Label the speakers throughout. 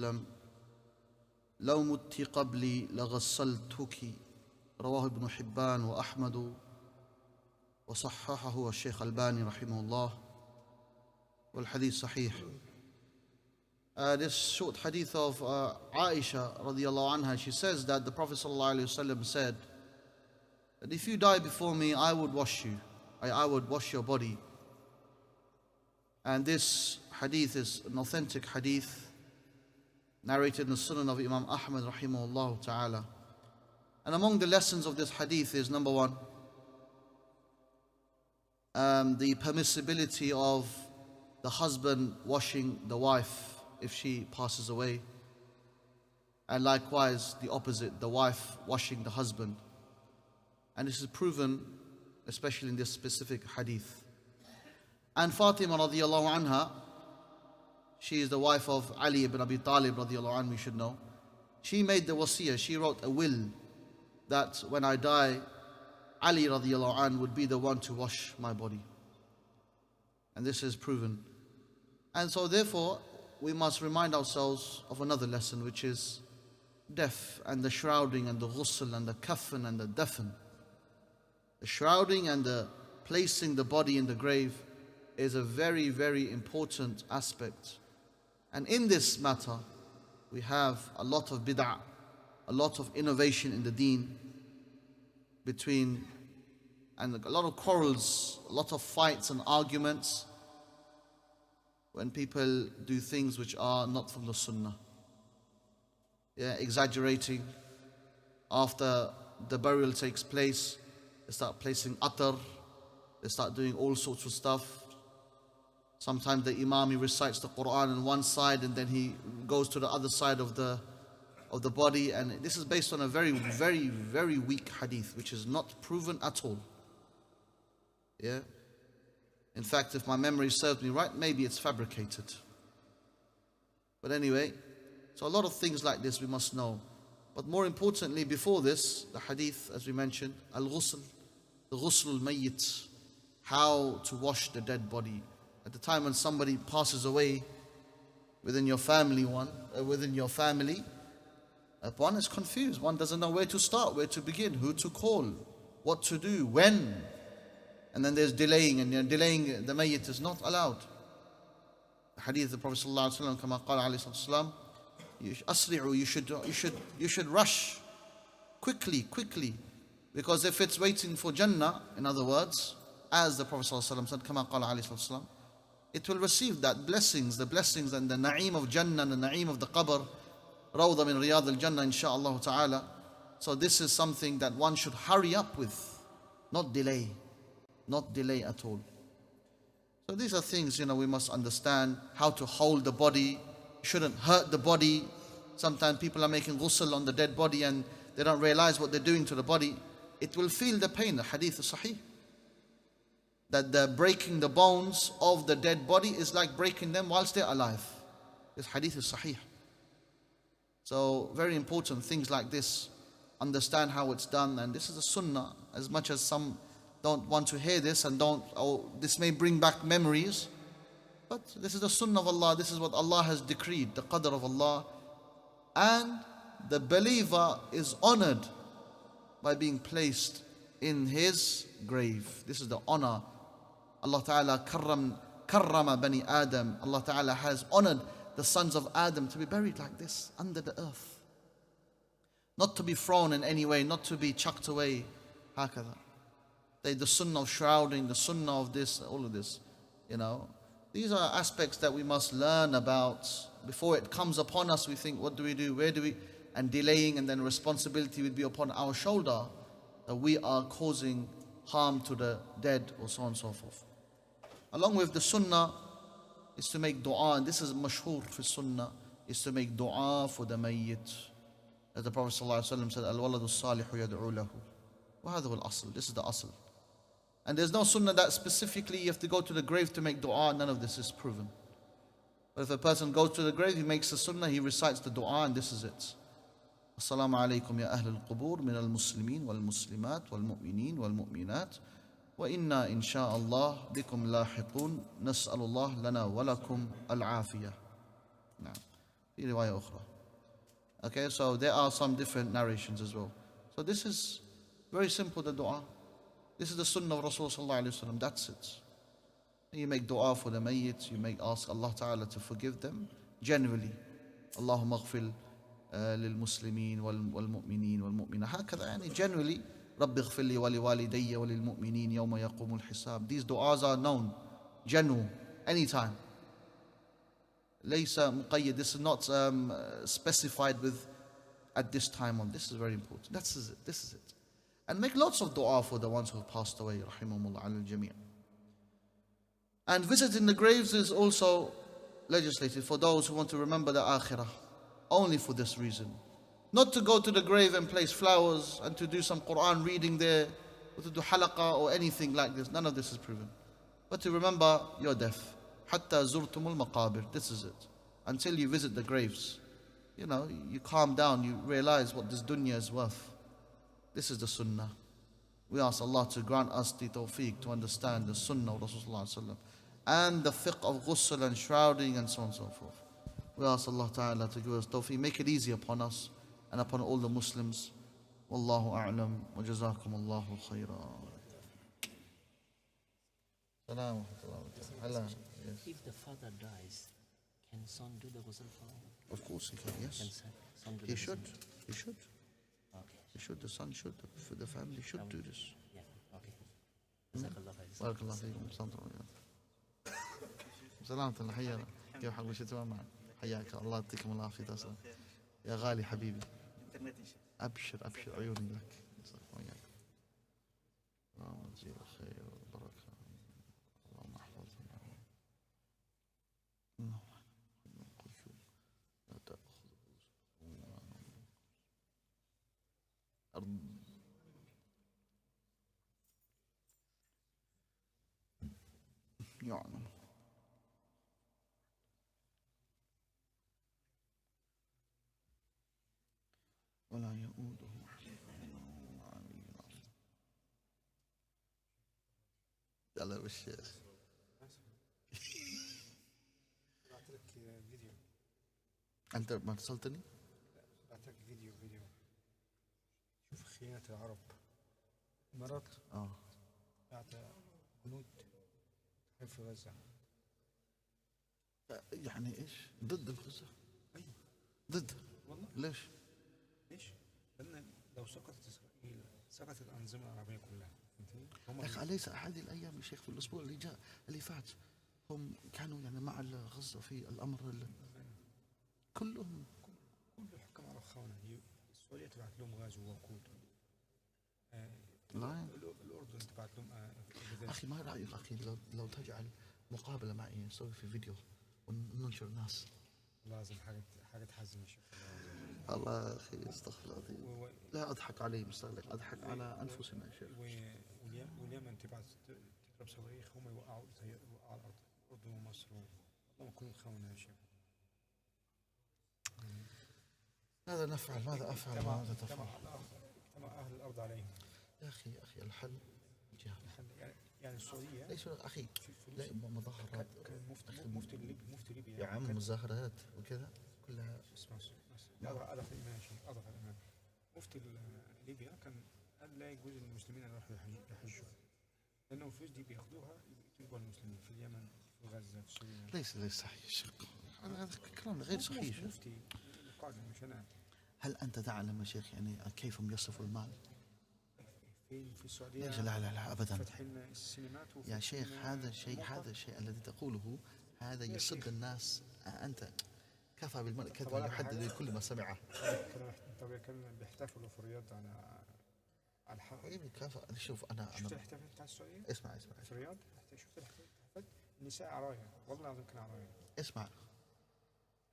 Speaker 1: وسلم لو مت قبلي لغسلتك رواه ابن حبان وأحمد وصححه الشيخ الباني رحمه الله والحديث صحيح. This short hadith of Aisha radiallahu anha, she says that the Prophet sallallahu alaihi wasallam said that if you die before me, I would wash you. I would wash your body. And this hadith is an authentic hadith narrated in the Sunan of Imam Ahmad rahimahullah ta'ala. And among the lessons of this hadith is, number one, the permissibility of the husband washing the wife if she passes away, and likewise the opposite, the wife washing the husband. And this is proven especially in this specific hadith. And Fatima radiallahu anha, she is the wife of Ali ibn Abi Talib radiallahu anhu, we should know. She made the wasiyah, she wrote a will that when I die, Ali radiallahu anhu would be the one to wash my body. And this is proven. And so therefore, we must remind ourselves of another lesson, which is death and the shrouding and the ghusl and the kafan and the dafn. The shrouding and the placing the body in the grave is a very, very important aspect. And in this matter, we have a lot of bid'ah, a lot of innovation in the deen and a lot of quarrels, a lot of fights and arguments when people do things which are not from the sunnah. Exaggerating. After the burial takes place, they start placing attar, they start doing all sorts of stuff. Sometimes the imam, he recites the Quran on one side and then he goes to the other side of the body, and this is based on a very, very, very weak hadith which is not proven at all. In fact, if my memory serves me right, maybe it's fabricated. But anyway, so a lot of things like this we must know. But more importantly, before this, the hadith, as we mentioned, al-ghusl, the ghusl al-mayyit, how to wash the dead body. At the time when somebody passes away within your family, one is confused. One doesn't know where to start, where to begin, who to call, what to do, when. And then there's delaying, and delaying the mayyit is not allowed. The hadith of the Prophet sallallahu alaihi wasallam, kama qala alayhi salam, asri'u, you should rush quickly, because if it's waiting for Jannah, in other words, as the Prophet sallallahu alaihi wasallam said, kama qala alayhi salam, it will receive that blessings, the blessings and the na'im of Jannah and the na'im of the qabr, rawda min riyad al-Jannah, insha'Allah ta'ala. So this is something that one should hurry up with, not delay at all. So these are things, we must understand how to hold the body. Shouldn't hurt the body. Sometimes people are making ghusl on the dead body and they don't realize what they're doing to the body. It will feel the pain. The hadith is sahih, that the breaking the bones of the dead body is like breaking them whilst they're alive. This hadith is sahih. So very important things like this. Understand how it's done, and this is a sunnah. As much as some don't want to hear this and this may bring back memories, but this is the sunnah of Allah. This is what Allah has decreed, the qadr of Allah. And the believer is honored by being placed in his grave. This is the honor. Allah Ta'ala karrama bani Adam. Allah Ta'ala has honored the sons of Adam to be buried like this, under the earth. Not to be thrown in any way, not to be chucked away. Hakada. The sunnah of shrouding, the sunnah of this, all of this. These are aspects that we must learn about. Before it comes upon us, we think, what do we do? Where do we? And delaying, and then responsibility would be upon our shoulder, that we are causing harm to the dead, or so on and so forth. Along with the sunnah is to make dua, and this is mashhur for sunnah, is to make dua for the mayyit. As the Prophet ﷺ said, al-waladu salihu yad'u lahu. Wa hadha huwa al-asl. This is the asl. And there's no sunnah that specifically you have to go to the grave to make dua. None of this is proven. But if a person goes to the grave, he makes the sunnah, he recites the dua, and this is it. Assalamu alaikum ya ahl al-qubur min al-muslimin wal-muslimat wal-mu'minin wal-mu'minat wa inna insha'Allah bikum lahiqun nas'alullah lana wa lakum al-afiyah. في رواية أخرى. Okay, so there are some different narrations as well. So this is very simple, the dua. This is the sunnah of Rasulullah sallallahu alayhi wa sallam. That's it. You make dua for the mayyit, you make ask Allah Ta'ala to forgive them generally. Allahumma aghfir للمسلمين والمؤمنين والمؤمنات هكذا يعني generally رب اغفر لي ولوالدي وللمؤمنين يوم يقوم الحساب. These du'as are known, general, anytime. ليس مقيد. This is not specified with at this time on. This is very important. This is it. This is it. And make lots of dua for the ones who have passed away. Rahimahumullah ala al-jami'. And visiting the graves is also legislated for those who want to remember the akhirah. Only for this reason. Not to go to the grave and place flowers and to do some Quran reading there, or to do halaqah or anything like this. None of this is proven. But to remember your death. Hatta zurtumul maqabir. This is it. Until you visit the graves. You know, you calm down, you realize what this dunya is worth. This is the sunnah. We ask Allah to grant us the tawfiq to understand the sunnah of Rasulullah and the fiqh of ghusl and shrouding and so on and so forth. We ask Allah Ta'ala to give us tawfiq, make it easy upon us and upon all the Muslims. Wallahu a'lam wa jazakum Allahu khayran.
Speaker 2: If the father dies, can son do the ghusl for him?
Speaker 1: Of course he can, yes. He should. He should.
Speaker 2: Okay.
Speaker 1: He should. The son should. The family should do this.
Speaker 2: Yeah, okay. Jazakallah khair.
Speaker 1: Barakallah feekum. سلامة الله حيانا. كيف حالك وش تمام معك؟ حياك الله يعطيكم العافية تصل. يا غالي حبيبي. أبشر أبشر عيوني لك. وياك. اللهم تجزيه الخير والبركة. اللهم احفظنا. لا تأخذ أرض. يعني ولا يؤوده حفظهما. يلا بالشيخ.
Speaker 3: بعت لك فيديو.
Speaker 1: أنت ما اتصلتني؟
Speaker 3: بعت لك فيديو. شوف خيانة العرب. الإمارات بعت جنود في غزة.
Speaker 1: يعني إيش؟ ضد غزة؟
Speaker 3: أيوة.
Speaker 1: ضد؟
Speaker 3: والله.
Speaker 1: ليش؟
Speaker 3: لأن لو سقطت إسرائيل سقطت الأنظمة العربية كلها.
Speaker 1: يا أخي أليس هذه الأيام يا شيخ في الأسبوع اللي فات هم كانوا يعني مع غزة في الأمر كلهم
Speaker 3: كل الحكام عرب خونة. السعودية تبعت لهم غاز ووقود. الأردن تبعت لهم
Speaker 1: أخي ما رأيك أخي لو تجعل مقابلة معي نسوي في فيديو وننشر الناس.
Speaker 3: لازم حاجة تحزن يا شيخ.
Speaker 1: الله أخي استغفر الله. لا أضحك عليه مستغلق، أضحك على أنفسنا يا شيخ.
Speaker 3: واليمن تضرب صواريخ هم يوقعوا على الأرض. الأردن ومصر والله كل خونة يا شيخ.
Speaker 1: ماذا نفعل؟ ماذا أفعل؟ ماذا تفعل؟
Speaker 3: اجتمع أهل الأرض عليهم.
Speaker 1: يا أخي الحل جهاد.
Speaker 3: يعني السعودية
Speaker 1: ليش أخي؟ لا مظاهرات.
Speaker 3: مفتي ليبيا
Speaker 1: يا عم مظاهرات وكذا كلها.
Speaker 3: اسمع أضف الإيمان شيء. أضف الإيمان. مفتي ليبيا كان قال لا يجوز للمسلمين أن يروحوا يحجوا لأنه الفلوس دي بياخدوها يجيبوا المسلمين في اليمن في غزة في سوريا.
Speaker 1: ليس صحيح الشيخ. هذا كلام غير صحيح.
Speaker 3: مفتي القاضي مش أنا.
Speaker 1: هل أنت تعلم يا شيخ يعني كيف يصرفوا المال؟
Speaker 3: في السعودية.
Speaker 1: لا أبدا.
Speaker 3: فتحين السينمات
Speaker 1: يا شيخ هذا الشيء الذي تقوله هذا يصد الناس. أنت كفى بالمرء كذبا يحدد كل ما سمعه.
Speaker 3: كانوا بيحتفلوا في الرياض على الحق.
Speaker 1: كفى. شوف أنا
Speaker 3: شفت الاحتفال بتاع السعودية؟
Speaker 1: اسمع
Speaker 3: في الرياض شفت الاحتفال النساء عرايا والله العظيم كانوا عرايا.
Speaker 1: اسمع،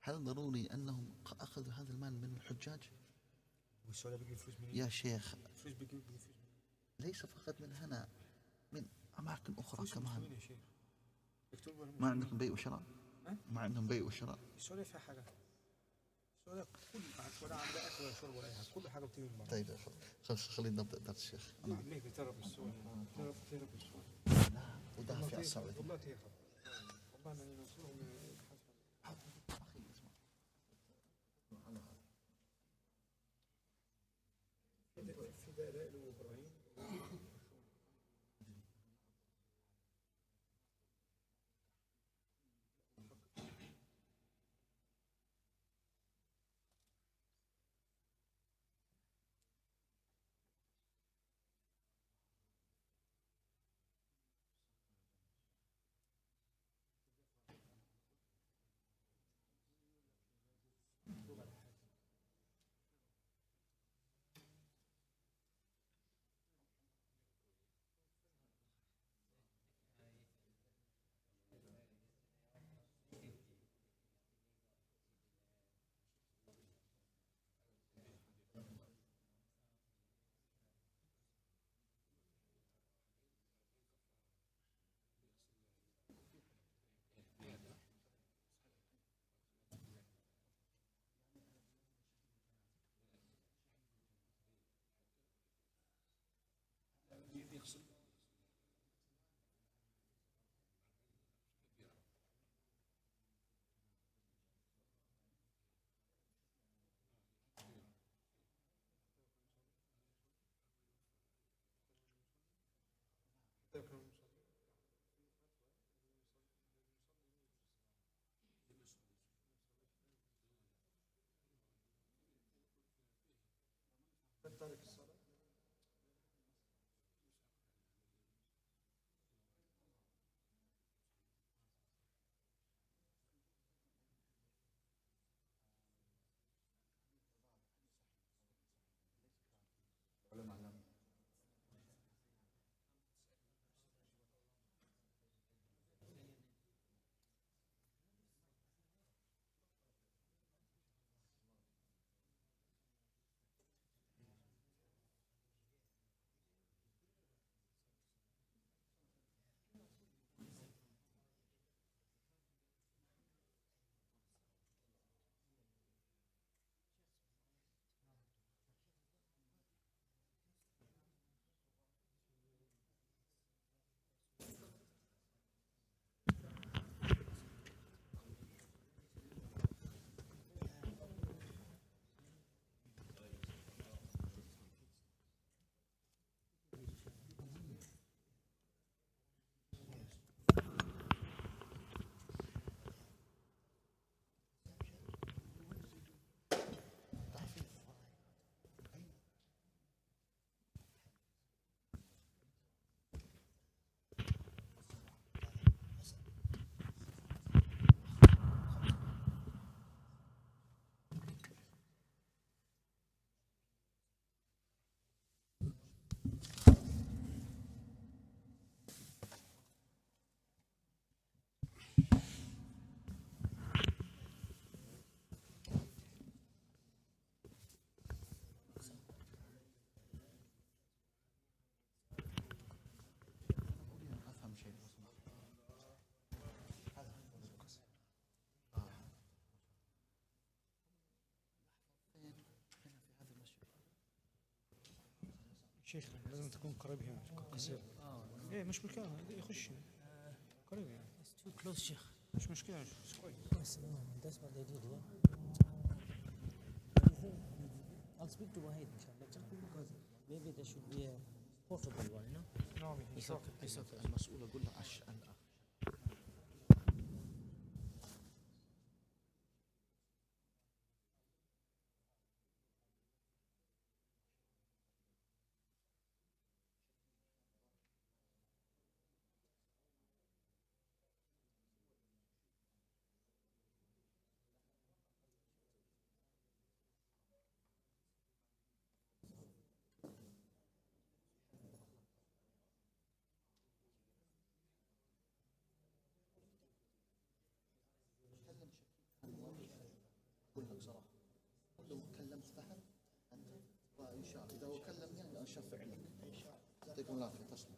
Speaker 1: هل ضروري أنهم أخذوا هذا المال من الحجاج؟
Speaker 3: والسعودية بيجيب فلوس منين؟
Speaker 1: يا شيخ
Speaker 3: فلوس بيجيب فلوس
Speaker 1: ليس فقط من هنا، من أماكن أخرى كمان.
Speaker 3: يا شيخ
Speaker 1: ما عندكم بيع وشراء؟ ما عندهم بيع وشراء؟
Speaker 3: السعودية فيها حاجة. السعودية كل ولا عندها أكل ولا شرب ولا أي حاجة. كل حاجة بتيجي من برا.
Speaker 1: طيب خلينا نبدأ درس الشيخ.
Speaker 3: ليه بتهرب من السعودية؟ بتهرب من السعودية.
Speaker 1: لا ودافع السعودية.
Speaker 3: والله تهرب. والله أنا نوصلهم دلائل وابراهيم. تارك الصلاة. شيخ لازم تكون قريب هنا قصير. ايه مش مشكلة يخش قريب يعني.
Speaker 2: It's too close, Sheikh.
Speaker 3: مش مشكلة مش كويس.
Speaker 2: Yes, no, that's what they did, yeah. I'll speak to Wahid, inshallah, because maybe there should be a portable one, you know?
Speaker 3: No,
Speaker 2: It's okay, it's okay.
Speaker 1: المسؤول أقول له عشان أقول لك صراحة لو كلمت فهد أنت وإن شاء الله إذا هو كلمني أنا أشفع لك يعطيكم العافية تسلم.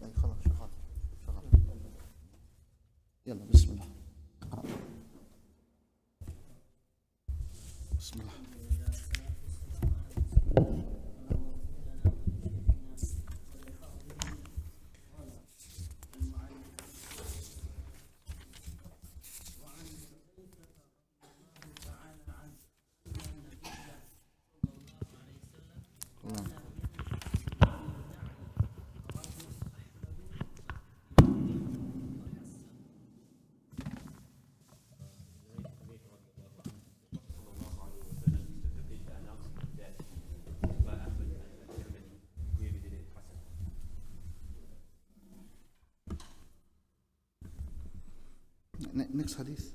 Speaker 1: طيب خلاص شغال يلا بسم الله. بسم الله. Next hadith.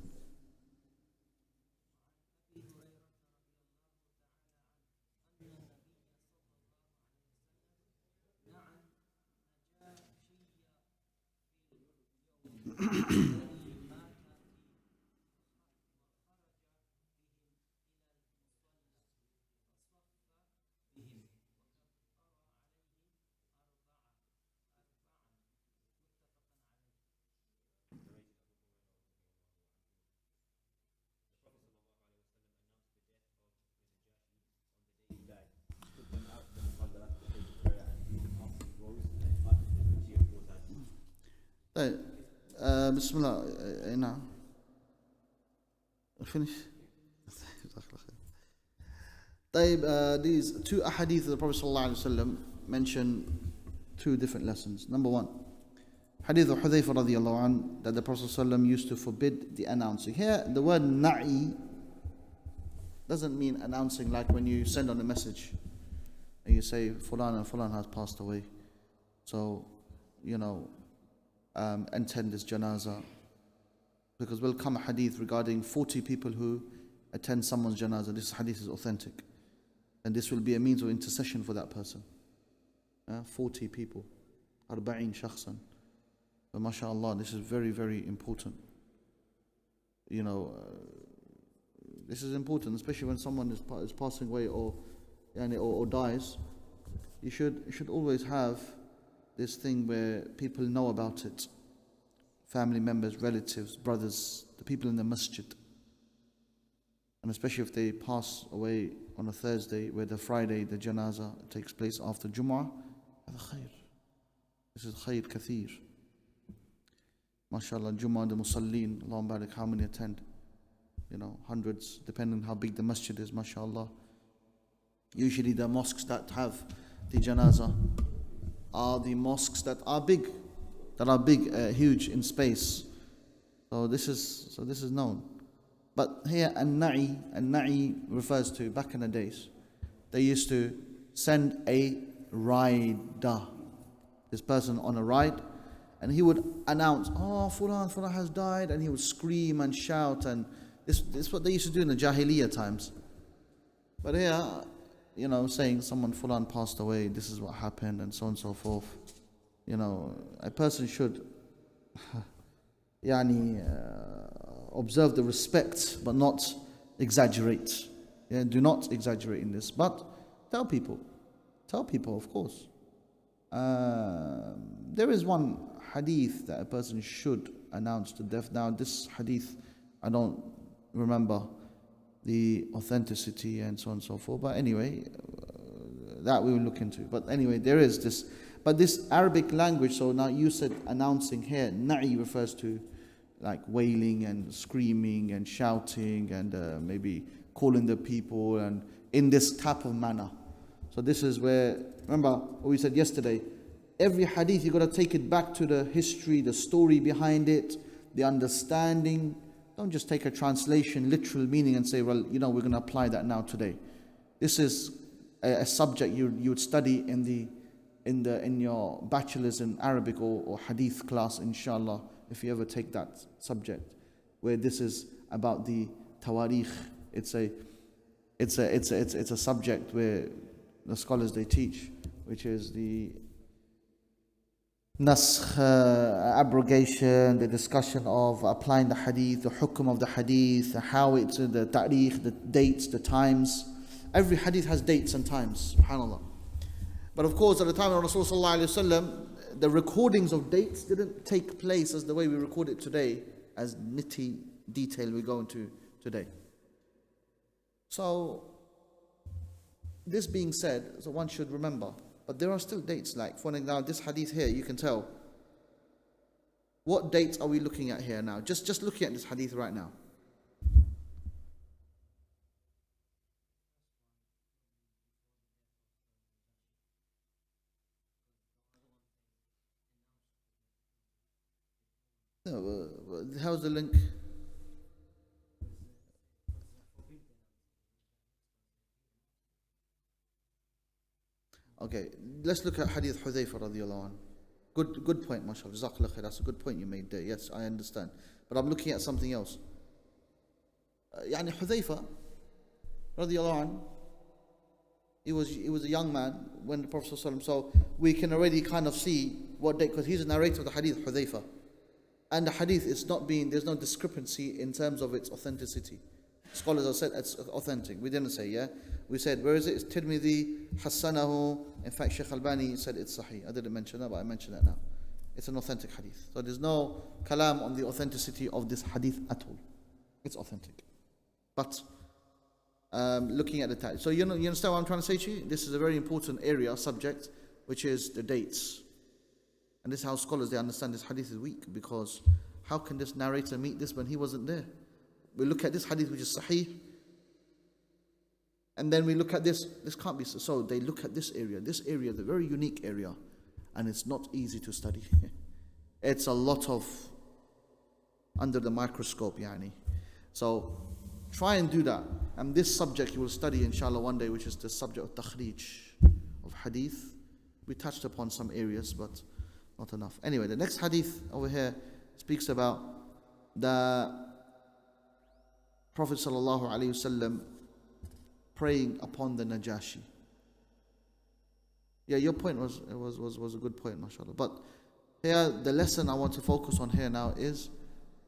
Speaker 1: Bismillah. Now, finish. These two ahadith of the Prophet ﷺ mention two different lessons. Number one, hadith of Hudhayfa radiallahu anh, that the Prophet ﷺ used to forbid the announcing. Here, the word na'i doesn't mean announcing like when you send on a message and you say Fulan and Fulan has passed away. So, attend this janazah. Because will come a hadith regarding 40 people who attend someone's janazah. This hadith is authentic. And this will be a means of intercession for that person. 40 people. 40 shakhsan. But mashallah, this is very, very important. This is important, especially when someone is passing away or dies. You should always have this thing where people know about it. Family members, relatives, brothers, the people in the masjid. And especially if they pass away on a Thursday, where the Friday, the janazah takes place after Jum'ah, this is khair kathir. MashaAllah, Jum'ah, the Musallin, Allahumma barik, how many attend? Hundreds, depending on how big the masjid is, MashaAllah. Usually the mosques that have the janazah are the mosques that are big, huge in space. So this is known. But here, an-na'i refers to, back in the days, they used to send a rider, this person on a ride, and he would announce, Fulan has died, and he would scream and shout, and this is what they used to do in the Jahiliyyah times. But here, saying someone Fulan passed away, this is what happened, and so on and so forth. A person should observe the respect, but not exaggerate. Do not exaggerate in this, but tell people, of course. There is one hadith that a person should announce to death. Now, this hadith, I don't remember the authenticity and so on and so forth, but anyway, that we will look into. But anyway, there is this. But this Arabic language, so now you said announcing here, na'i refers to like wailing and screaming and shouting and maybe calling the people and in this type of manner. So this is where, remember what we said yesterday, every hadith you got to take it back to the history, the story behind it, the understanding. Don't just take a translation, literal meaning and say, well, we're going to apply that now today. This is a subject you would study in your bachelor's in Arabic or hadith class, inshallah, if you ever take that subject, where this is about the tawarikh. It's a subject where the scholars they teach, which is the naskh, abrogation, the discussion of applying the hadith, the hukum of the hadith, how it's the tarikh, the dates, the times. Every hadith has dates and times, subhanAllah. But of course, at the time of Rasulullah, the recordings of dates didn't take place as the way we record it today, as nitty detail we go into today. So, this being said, so one should remember, but there are still dates, like for example, this hadith here, you can tell. What dates are we looking at here now? Just looking at this hadith right now. How's the link? Okay, let's look at Hadith Hudhayfa radiallahu anhu. Good point, mashallah. Jazakallah khair. That's a good point you made there. Yes, I understand. But I'm looking at something else. يعني Hudhayfa, radiallahu anhu, he was a young man when the Prophet ﷺ, so we can already kind of see what day, because he's a narrator of the hadith, Hudhayfa. And the hadith is not being, there's no discrepancy in terms of its authenticity. Scholars have said it's authentic. We didn't say, yeah? We said, where is it? It's Tirmidhi, Hassanahu. In fact, Shaykh Albani said it's Sahih. I didn't mention that, but I mention that now. It's an authentic hadith. So there's no kalam on the authenticity of this hadith at all. It's authentic. But looking at the time. So you understand what I'm trying to say to you? This is a very important area, subject, which is the dates. And this is how scholars, they understand this hadith is weak, because how can this narrator meet this when he wasn't there? We look at this hadith which is sahih, and then we look at this can't be so. They look at this area, the very unique area, and it's not easy to study. It's a lot of under the microscope, yani. So try and do that. And this subject you will study inshallah one day, which is the subject of takhrij of hadith. We touched upon some areas, but not enough. Anyway, the next hadith over here speaks about the Prophet sallallahu alaihi wasallam praying upon the Najashi. Yeah, your point was a good point, mashallah. But here, the lesson I want to focus on here now is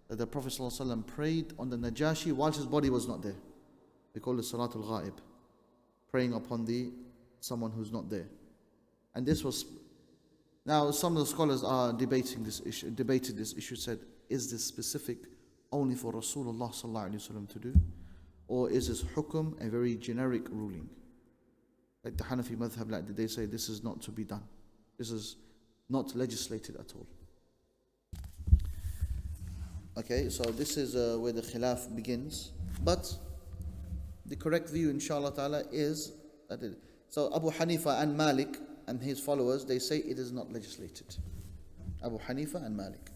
Speaker 1: that the Prophet sallallahu alaihi wasallam prayed on the Najashi whilst his body was not there. We call it Salatul Ghaib, praying upon someone who's not there. And this was, now some of the scholars are debated this issue, said, is this specific only for Rasulullah sallallahu alaihi wasallam to do, or is this hukum a very generic ruling? Like the Hanafi madhab, like they say this is not to be done. This is not legislated at all. Okay, so this is where the khilaf begins. But the correct view, inshallah ta'ala, is that so Abu Hanifa and Malik and his followers, they say it is not legislated. Abu Hanifa and Malik.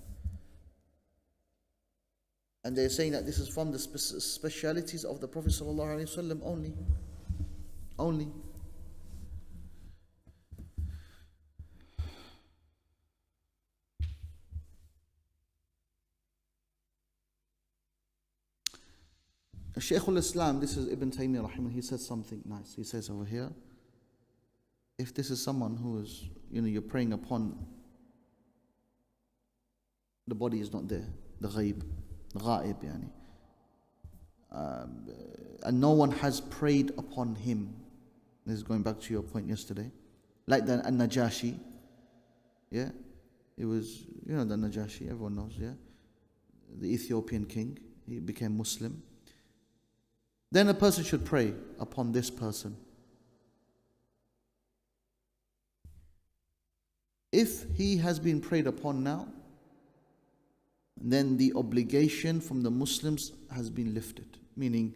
Speaker 1: And they're saying that this is from the specialities of the Prophet sallallahu alaihi wasallam only. Only. Shaykh al-Islam, this is Ibn Taymiyyah rahimahullah, he says something nice. He says over here, if this is someone who is, you're praying upon, the body is not there, the ghaib, yani. And no one has prayed upon him. This is going back to your point yesterday. Like the Najashi, yeah? It was, the Najashi, everyone knows, yeah? The Ethiopian king, he became Muslim. Then a person should pray upon this person. If he has been prayed upon now, then the obligation from the Muslims has been lifted, meaning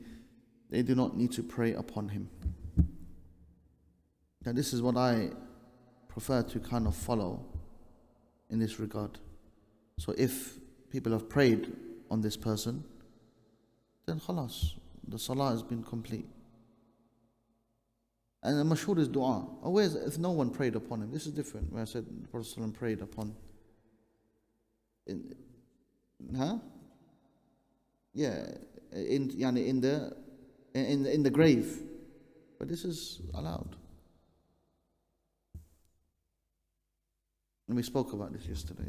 Speaker 1: they do not need to pray upon him. Now this is what I prefer to kind of follow in this regard. So if people have prayed on this person, then khalas, the salah has been complete. And the mashhur is dua. Always, if no one prayed upon him, this is different. Where I said the Prophet ﷺ prayed upon. Yeah, in the grave, but this is allowed. And we spoke about this yesterday.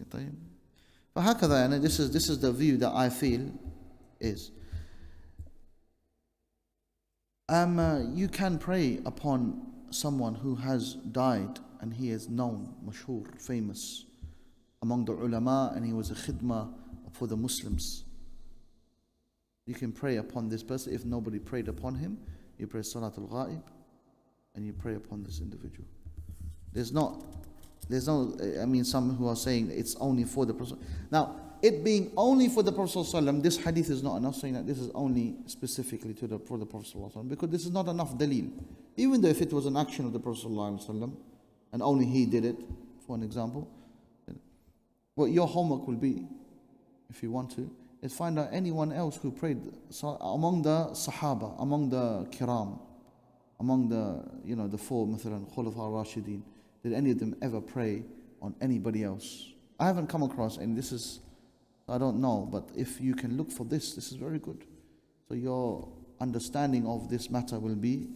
Speaker 1: فهكذا, this is the view that I feel is. You can pray upon someone who has died and he is known, mashhur, famous among the ulama, and he was a khidmah for the Muslims. You can pray upon this person. If nobody prayed upon him, you pray Salatul Ghaib and you pray upon this individual. There's no, some who are saying it's only for the Prophet. Now, it being only for the Prophet ﷺ, this hadith is not enough, saying that this is only specifically for the Prophet ﷺ, because this is not enough dalil. Even though if it was an action of the Prophet ﷺ, and only he did it, for an example, what your homework will be, if you want to, is find out anyone else who prayed among the Sahaba, among the Kiram, among the, the four, مثلا, Khulafa al-Rashidin. Did any of them ever pray on anybody else. I haven't come across, and this is, I don't know, but if you can look for this is very good. So your understanding of this matter will be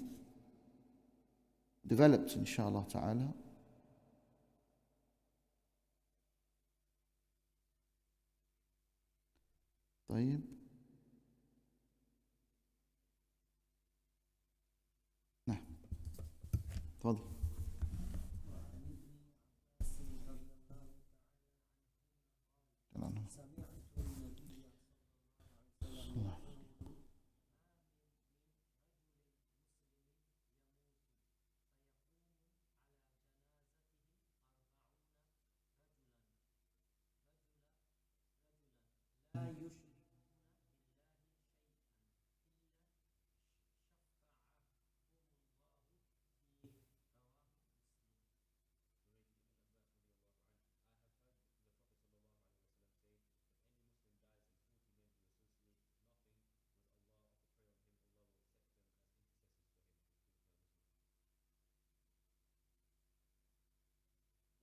Speaker 1: developed, inshallah ta'ala. طيب. نعم. تفضل.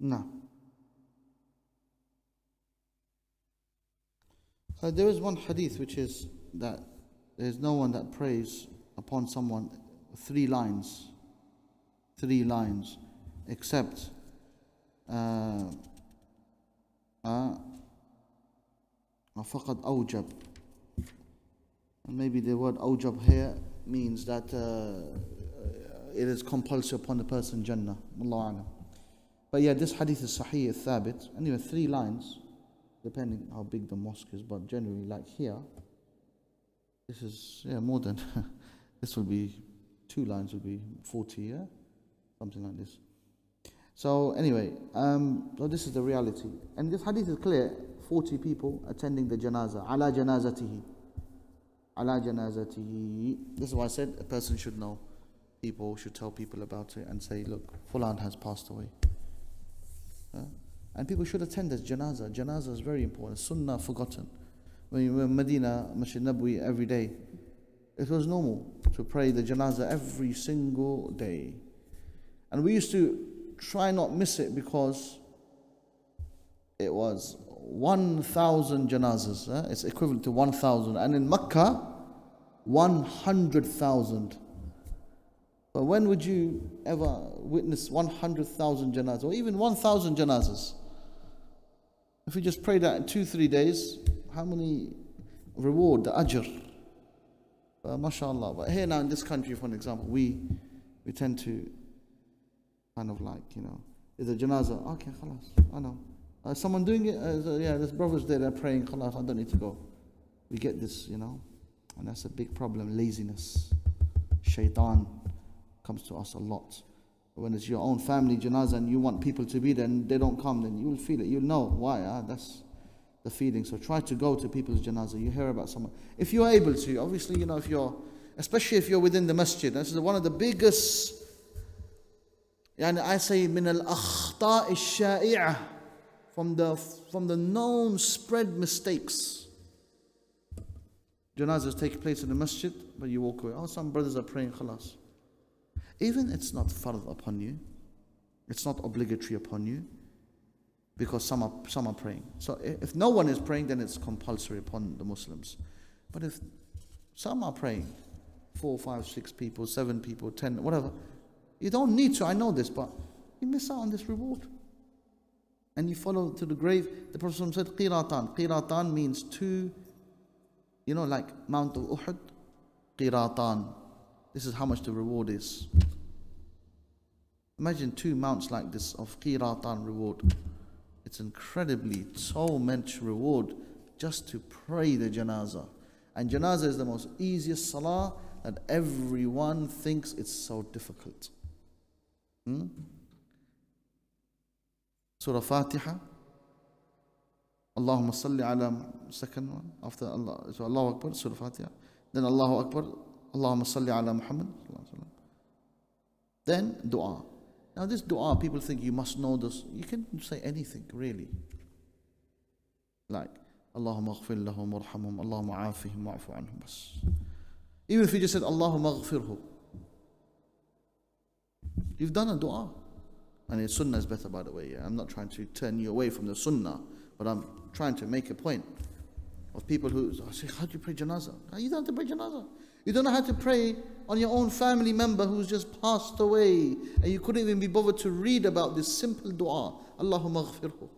Speaker 1: No. There is one hadith which is that there is no one that prays upon someone 3 lines, except فقد أوجب. And maybe the word أوجب here means that it is compulsory upon the person Jannah. Wallahu a'lam. But yeah, this hadith is sahih, thabit. Anyway, 3 lines, depending how big the mosque is, but generally like here, this is, more than, this will be, 2 lines will be 40, yeah? Something like this. So anyway, so this is the reality. And this hadith is clear, 40 people attending the janazah, ala janazatihi. Ala janazatihi. This is why I said a person should know. People should tell people about it and say, look, Fulan has passed away. And people should attend this janazah. Janazah is very important. Sunnah forgotten. When you were in Medina, Masjid Nabwi every day, it was normal to pray the janazah every single day. And we used to try not miss it because it was 1,000 janazahs. It's equivalent to 1,000. And in Makkah, 100,000. But when would you ever witness 100,000 janazahs or even 1,000 janazahs? If we just pray that in 2-3 days, how many reward, the ajr? MashaAllah. But here now in this country, for an example, we tend to kind of like, is a janazah, okay, khalas, I know. Someone doing it, yeah, there's brothers there, they're praying, khalas, I don't need to go. We get this, and that's a big problem, laziness. Shaitan comes to us a lot. When it's your own family janazah and you want people to be there and they don't come, then you'll feel it. You'll know why. That's the feeling. So try to go to people's janazah. You hear about someone. If you're able to, obviously, especially if you're within the masjid. This is one of the biggest, I say, min al-akhta' al-sha'i'ah, from the known spread mistakes. Janazahs take place in the masjid, but you walk away. Some brothers are praying, khalas. Even it's not fard upon you, it's not obligatory upon you, because some are praying. So if no one is praying, then it's compulsory upon the Muslims. But if some are praying, 4, 5, 6 people, 7 people, 10, whatever, you don't need to, I know this, but you miss out on this reward. And you follow to the grave. The Prophet said, qiratan. Qiratan means 2, like Mount of Uhud, qiratan. This is how much the reward is. Imagine 2 mounts like this of qiratan reward. It's incredibly so much reward just to pray the janazah. And janazah is the most easiest salah that everyone thinks it's so difficult. Surah Fatiha. Allahumma salli ala, second one, after Allah. So Allahu Akbar, Surah Fatiha. Then Allahu Akbar, Allahumma salli ala Muhammad. Then dua. Now this dua, people think you must know this. You can say anything, really. Like, Allahumma aghfir lahum warhamhum, Allahumma afihim wa'fu anhum. Even if you just said, Allahumma aghfirhu, you've done a dua. And sunnah is better, by the way. Yeah? I'm not trying to turn you away from the sunnah, but I'm trying to make a point of people who say, how do you pray janazah? You don't have to pray janazah. You don't know how to pray on your own family member who's just passed away, and you couldn't even be bothered to read about this simple dua, Allahumma ghfirhu.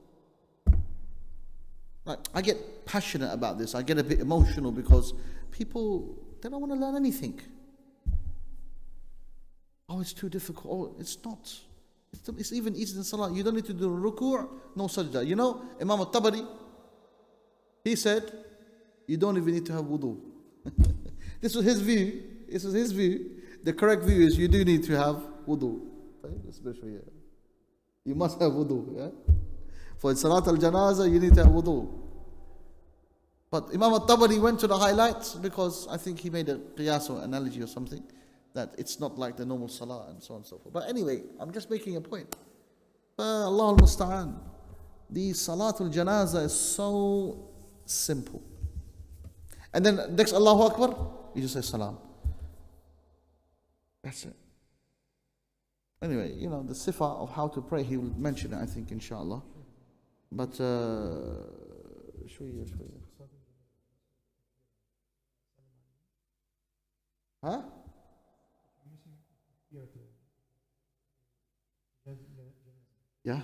Speaker 1: Like, I get passionate about this. I get a bit emotional because people, they don't want to learn anything. Oh, it's too difficult. Oh, it's not. It's even easier than salah. You don't need to do ruku', no sajda. You know, Imam Al-Tabari, he said, you don't even need to have wudu. This was his view. This was his view. The correct view is you do need to have wudu. You must have wudu. Yeah? For Salat al-Janazah, you need to have wudu. But Imam al-Tabari went to the highlights because I think he made a qiyas or analogy or something, that it's not like the normal salah and so on and so forth. But anyway, I'm just making a point. Allah al-Musta'an. The Salatul Janazah is so simple. And then next Allahu Akbar, you just say salam. That's it. Anyway, you know, the sifa of how to pray, he will mention it, I think, inshallah. But, شوية. Huh? Yeah.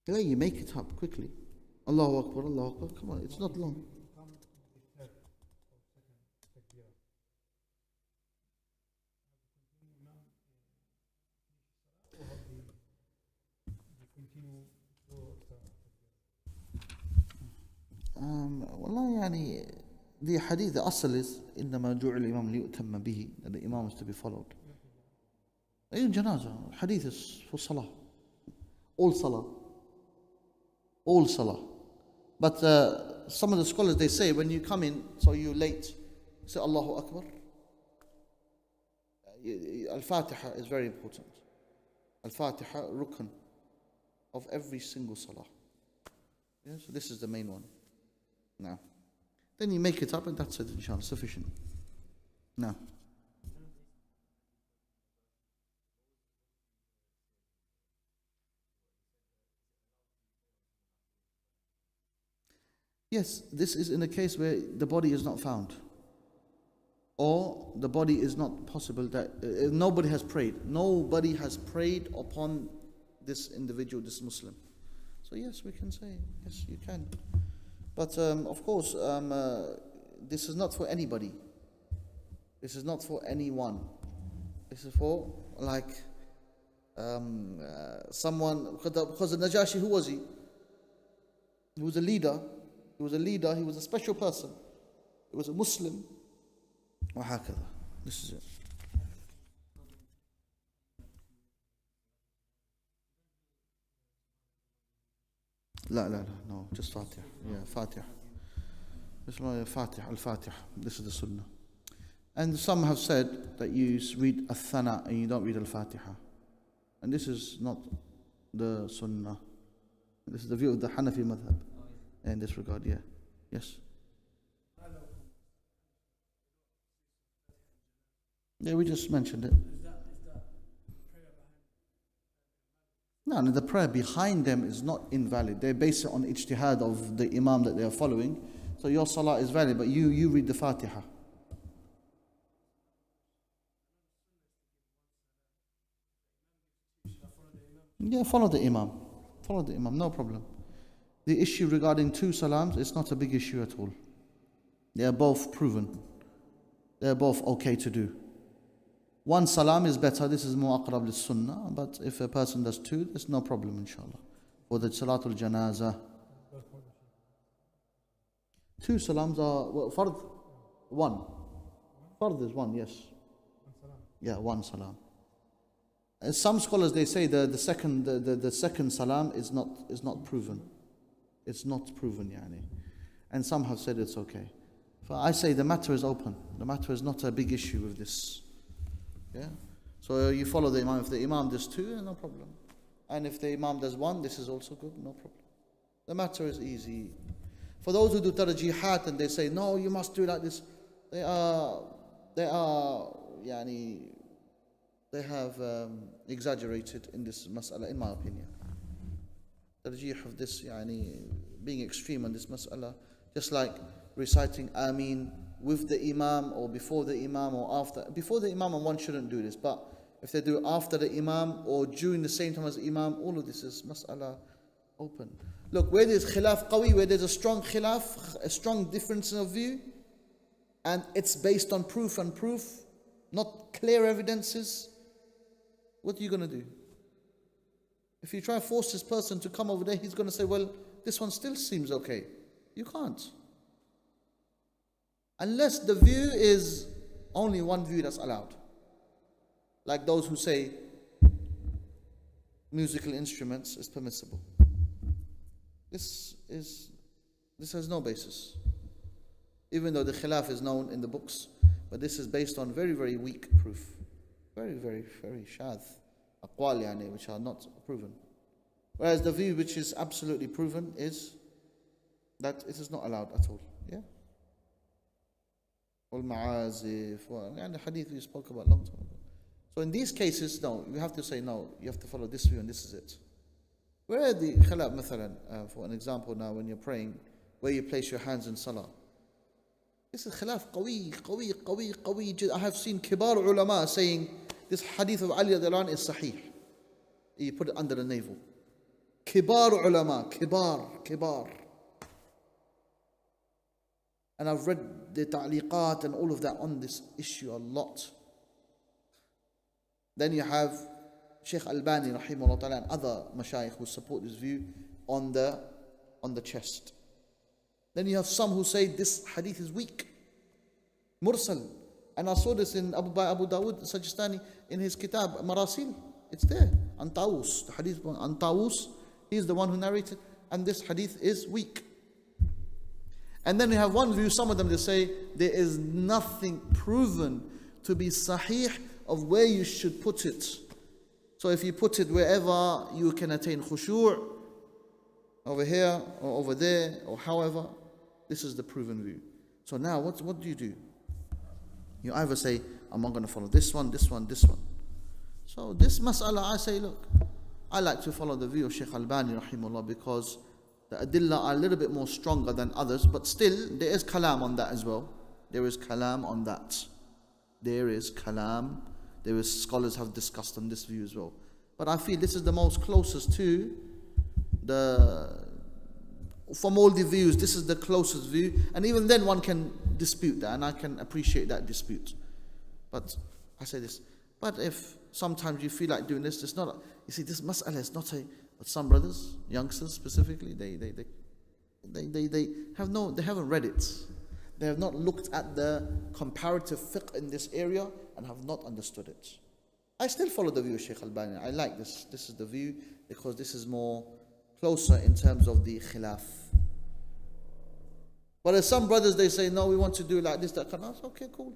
Speaker 1: Yeah, you make it up quickly. Allahu Akbar, Allahu Akbar. Come on, it's not long. والله يعني the hadith, the asl is إنما جعل الإمام ليؤتم به, that the imam is to be followed. In janazah, hadith is for salah. All salah. But some of the scholars, they say when you come in, so you're late, say Allahu Akbar. Al-Fatiha is very important. Al-Fatiha, rukn of every single salah. Yeah, so this is the main one. Now, then you make it up and that's it, inshallah, sufficient. Now. Yes, this is in a case where the body is not found, or the body is not possible, that nobody has prayed. Nobody has prayed upon this individual, this Muslim. So yes, we can say, yes, you can. But of course, this is not for anybody. This is not for anyone. This is for like someone, because the Najashi, who was he? He was a leader. He was a special person. He was a Muslim. وهكذا. This is it. لا, no, just Fatiha. Yeah, Fatiha. Al-Fatiha. This is the Sunnah. And some have said that you read Al-Thana and you don't read Al-Fatiha. And this is not the Sunnah. This is the view of the Hanafi madhab. In this regard, yeah. Yes. Yeah, we just mentioned it. No, the prayer behind them is not invalid. They base it on ijtihad of the imam that they are following. So your salah is valid, but you read the Fatiha. Yeah, follow the imam. No problem. The issue regarding 2 salams is not a big issue at all. They are both proven. They are both okay to do. 1 salam is better. This is more aqrab lis-sunnah. But if a person does 2, there's no problem, inshallah. For the salatul janazah. 2 salams are fard. 1. Fard is 1, yes. Yeah, 1 salam. Some scholars, they say the second salam is not proven. It's not proven, yani. And some have said it's okay. So I say the matter is open. The matter is not a big issue with this. Yeah. So you follow the imam. If the imam does 2, no problem. And if the imam does 1, this is also good, no problem. The matter is easy. For those who do tarjihat and they say, no, you must do like this, they are, يعني, they have exaggerated in this mas'ala, in my opinion. Tarjih of this, يعني, being extreme on this mas'ala, just like reciting Ameen with the Imam or before the Imam or after. Before the Imam, and one shouldn't do this, but if they do after the Imam or during the same time as the Imam, all of this is mas'ala open. Look, where there's khilaf qawi, where there's a strong khilaf, a strong difference of view, and it's based on proof and proof, not clear evidences, what are you going to do? If you try to force this person to come over there, he's going to say, well, this one still seems okay. You can't. Unless the view is only one view that's allowed. Like those who say musical instruments is permissible. This has no basis. Even though the khilaf is known in the books, but this is based on very, very weak proof. Very, very, very shadh. Aqwal yani, which are not proven. Whereas the view which is absolutely proven is that it is not allowed at all. Yeah? Wal-ma'azif, and the hadith we spoke about long time ago. So in these cases, no, you have to say no, you have to follow this view and this is it. Where are the khilaf, mathalan, for an example now when you're praying, where you place your hands in salah. This is khilaf qawi. I have seen kibar ulama saying this hadith of Ali radiallahu anhu is sahih. You put it under the navel. Kibar ulama, kibar. And I've read the ta'liqat and all of that on this issue a lot. Then you have Shaykh Albani rahimahullah ta'ala and other mashayikh who support this view on the chest. Then you have some who say this hadith is weak, mursal. And I saw this by Abu Dawud Sajistani in his kitab Marasil. It's there. An Tawus, the hadith An Tawus, he's the one who narrated, and this hadith is weak. And then you have one view, some of them they say there is nothing proven to be sahih of where you should put it. So if you put it wherever you can attain khushu', over here or over there or however, this is the proven view. So now what do? You either say, I'm not going to follow this one. So this mas'ala, I say, look, I like to follow the view of Shaykh Albani rahimahullah because the adillah are a little bit more stronger than others, but still there is kalam on that as well. There is kalam on that. There is scholars have discussed on this view as well. But I feel this is the most closest to from all the views, this is the closest view, and even then one can dispute that, and I can appreciate that dispute. But I say this, but if sometimes you feel like doing this, it's not, you see, this mas'ala is not but some brothers, youngsters specifically, they haven't read it. They have not looked at the comparative fiqh in this area and have not understood it. I still follow the view of Shaykh Albani. I like this. This is the view because this is more closer in terms of the khilaf. But as some brothers, they say, no, we want to do like this, that kind of. Okay, cool.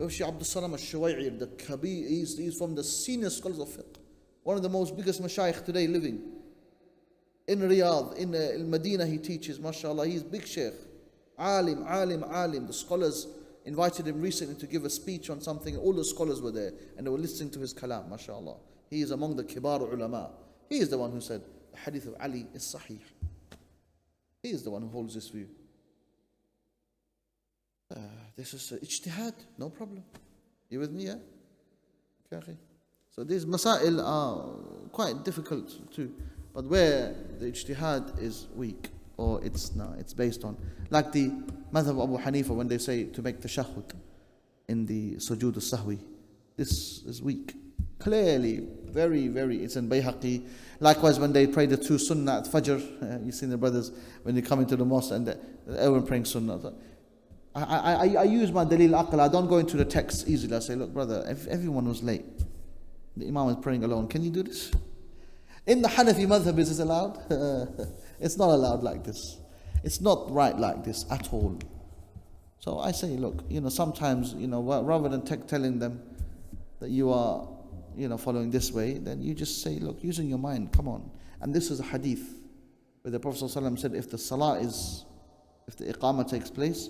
Speaker 1: Shaykh Abdul Salam al-Shuwai'ir, the Kabir, he's from the senior scholars of fiqh. One of the most biggest mashayikh today living. In Riyadh, in Al-Madinah he teaches, mashallah, he's big shaykh. Alim. The scholars invited him recently to give a speech on something. All the scholars were there and they were listening to his kalam, mashallah. He is among the kibar ulama. He is the one who said, the hadith of Ali is sahih. He is the one who holds this view. This is ijtihad, no problem. You with me, yeah? Okay. So these masail are quite difficult too. But where the ijtihad is weak, or it's based on, like the madhab of Abu Hanifa when they say to make tashahhud in the sujood al-sahwi, this is weak. Clearly, very, it's in Bayhaqi. Likewise, when they pray the two sunnah at Fajr, you see the brothers when they come into the mosque and everyone praying sunnah. I use my dalil aql. I don't go into the text easily. I say, look, brother, if everyone was late, the imam was praying alone, can you do this? In the Hanafi madhab, is this allowed? It's not allowed like this. It's not right like this at all. So I say, look, sometimes, rather than telling them that you are, following this way, then you just say, look, using your mind, come on. And this is a hadith where the Prophet ﷺ said, if the iqamah takes place,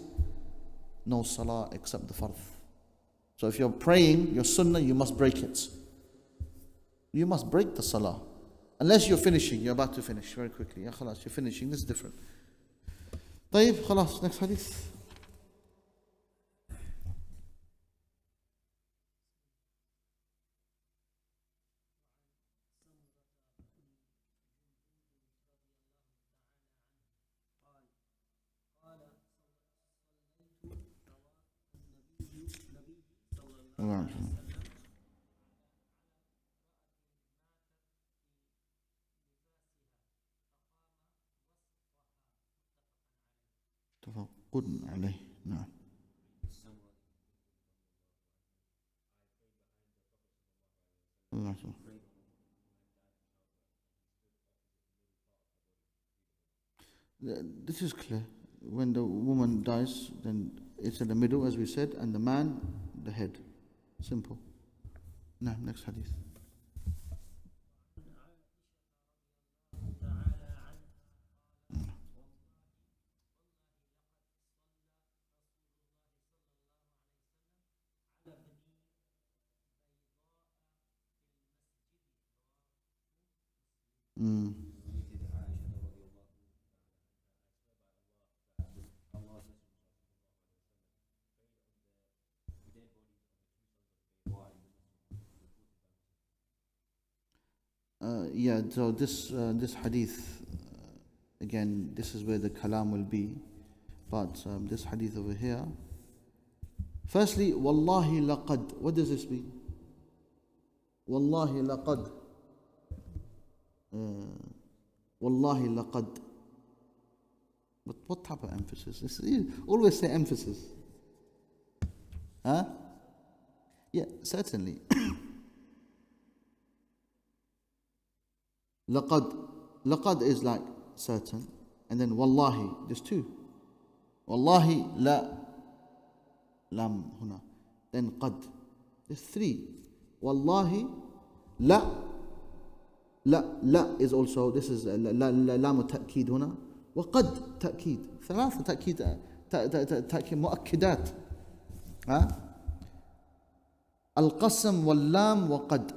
Speaker 1: no salah except the fard. So if you're praying your sunnah, you must break it. You must break the salah. Unless you're finishing, you're about to finish very quickly. Ya khalas, you're finishing, this is different. طيب خلاص, next hadith. تفقد عليه. نعم. This is clear. When the woman dies, then it's in the middle, as we said, and the man, the head. Simple. Now, next hadith. Yeah, so this hadith, again, this is where the kalam will be. But this hadith over here, firstly, Wallahi laqad. What does this mean? Wallahi laqad. Wallahi laqad. But what type of emphasis? Always say emphasis. Huh? Yeah, certainly. Laqad is like certain. And then wallahi, there's two. Wallahi la lam huna. Then qad. There's three. Wallahi la is also, this is lam ta'kid huna. وقد تأكيد. ثلاثة تأكيد مؤكدات. القسم واللام وقد.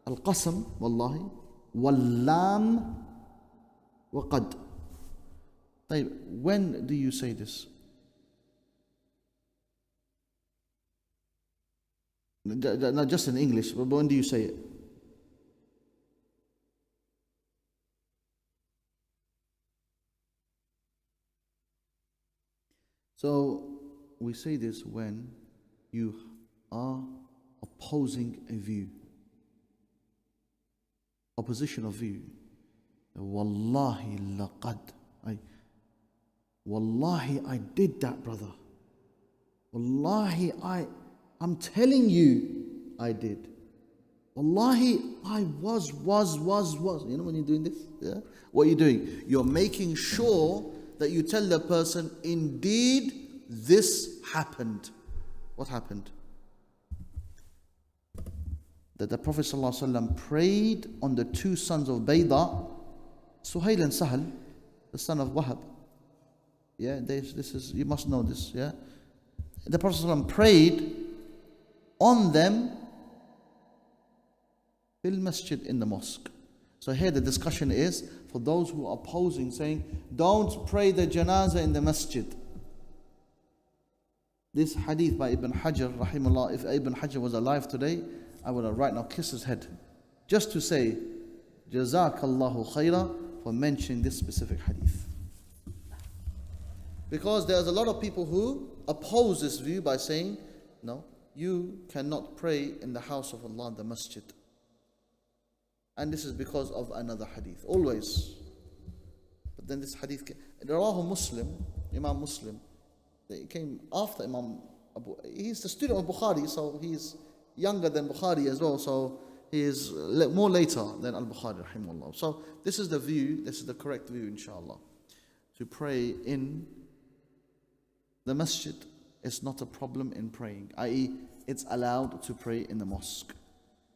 Speaker 1: القسم والله واللام وقد. طيب, when do you say this? Not just in English, but when do you say it? So we say this when you are opposing a view. Opposition of view. Wallahi laqad. Wallahi, I did that, brother. Wallahi, I'm telling you, I did. Wallahi, I was. You know when you're doing this? Yeah? What are you doing? You're making sure that you tell the person, indeed, this happened. What happened? That the Prophet ﷺ prayed on the two sons of Bayda, Suhail and Sahal, the son of Wahab. Yeah, this is, you must know this. Yeah, the Prophet ﷺ prayed on them fil masjid, in the mosque. So here the discussion is for those who are opposing, saying, don't pray the janazah in the masjid. This hadith by Ibn Hajar, rahimahullah, if Ibn Hajar was alive today, I would have right now kissed his head. Just to say, Jazakallahu khaira for mentioning this specific hadith. Because there's a lot of people who oppose this view by saying, no, you cannot pray in the house of Allah, the masjid. And this is because of another hadith, always. But then this hadith, Rawahu Muslim, Imam Muslim, they came after Imam Abu, he's the student of Bukhari, so he's younger than Bukhari as well, so he is more later than Al-Bukhari, rahimahullah. So this is the view, this is the correct view, inshallah. To pray in the masjid is not a problem in praying, i.e. it's allowed to pray in the mosque.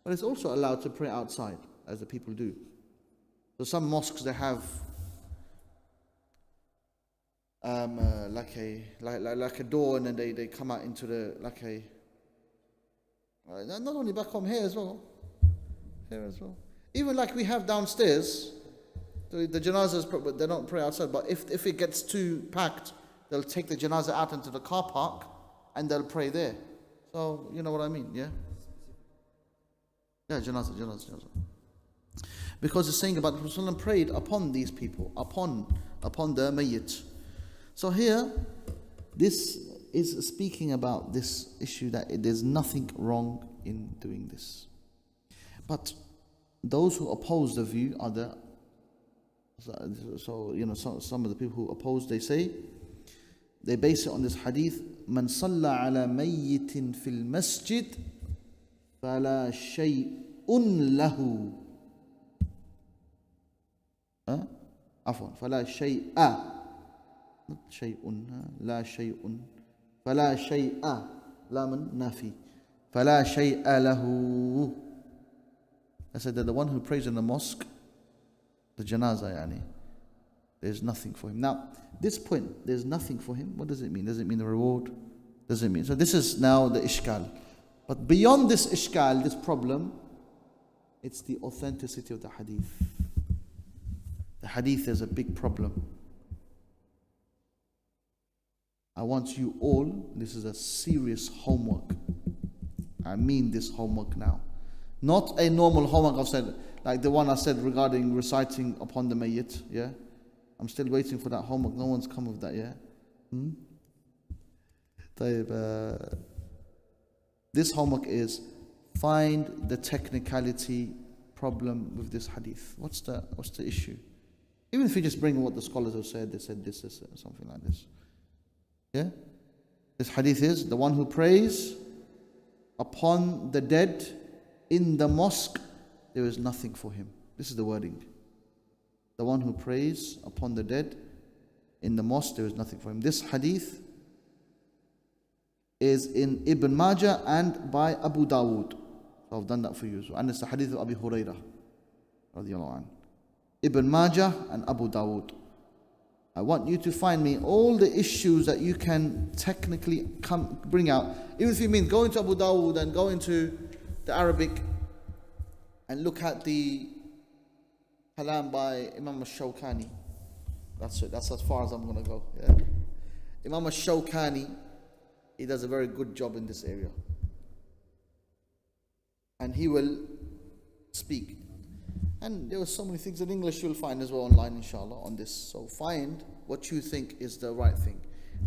Speaker 1: But it's also allowed to pray outside, as the people do. So some mosques, they have like a door, and then they come out into the not only back home, here as well. Even like we have downstairs, the janazas, but they don't pray outside. But if it gets too packed, they'll take the janazah out into the car park and they'll pray there. So you know what I mean, yeah? Yeah, janazah. Because it's saying about the Prophet prayed upon these people, upon the mayyit. So here, this is speaking about this issue that there's nothing wrong in doing this. But those who oppose the view are some of the people who oppose, they base it on this hadith: Man salla ala mayyitin fil masjid fala shay'un lahu. فلا شيء not شيء لا شيء فلا شيء لا من نافي فلا شيء له. I said that the one who prays in the mosque, the janazah, there's nothing for him. Now, this point, there's nothing for him, what does it mean? Does it mean the reward? Does it mean? So this is now the ishkal. But beyond this ishkal, this problem, it's the authenticity of the hadith. The hadith is a big problem. I want you all, this is a serious homework. I mean this homework now. Not a normal homework I've said, like the one I said regarding reciting upon the mayyit, yeah? I'm still waiting for that homework. No one's come with that yet. This homework is find the technicality problem with this hadith. What's the issue? Even if you just bring what the scholars have said, they said this, something like this. Yeah? This hadith is, the one who prays upon the dead in the mosque, there is nothing for him. This is the wording. The one who prays upon the dead in the mosque, there is nothing for him. This hadith is in Ibn Majah and by Abu Dawood. So I've done that for you. And it's the hadith of Abu Hurairah radiyallahu anhu. Ibn Majah and Abu Dawood. I want you to find me all the issues that you can technically bring out. Even if you mean go into Abu Dawood and go into the Arabic and look at the kalam by Imam al-Shawkani. That's it. That's as far as I'm going to go. Yeah? Imam al-Shawkani, he does a very good job in this area. And he will speak. And there are so many things in English you'll find as well online, inshallah, on this. So find what you think is the right thing.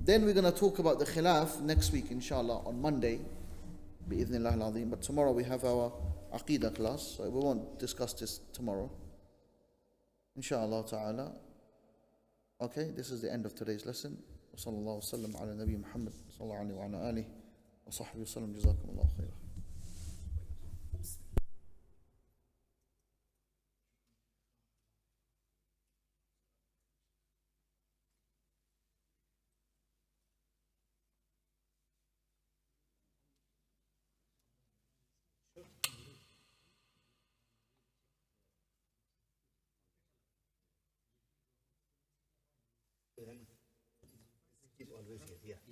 Speaker 1: Then we're going to talk about the khilaf next week, inshallah, on Monday. Bi-idhnillah al-azim. But tomorrow we have our Aqidah class, so we won't discuss this tomorrow. Inshallah ta'ala. Okay, this is the end of today's lesson. Wa sallallahu wa sallam ala Nabi Muhammad sallallahu alayhi wa ala alihi wa sahbihi wa sallam. Jazakumullahu khairah.
Speaker 4: Always here, yeah.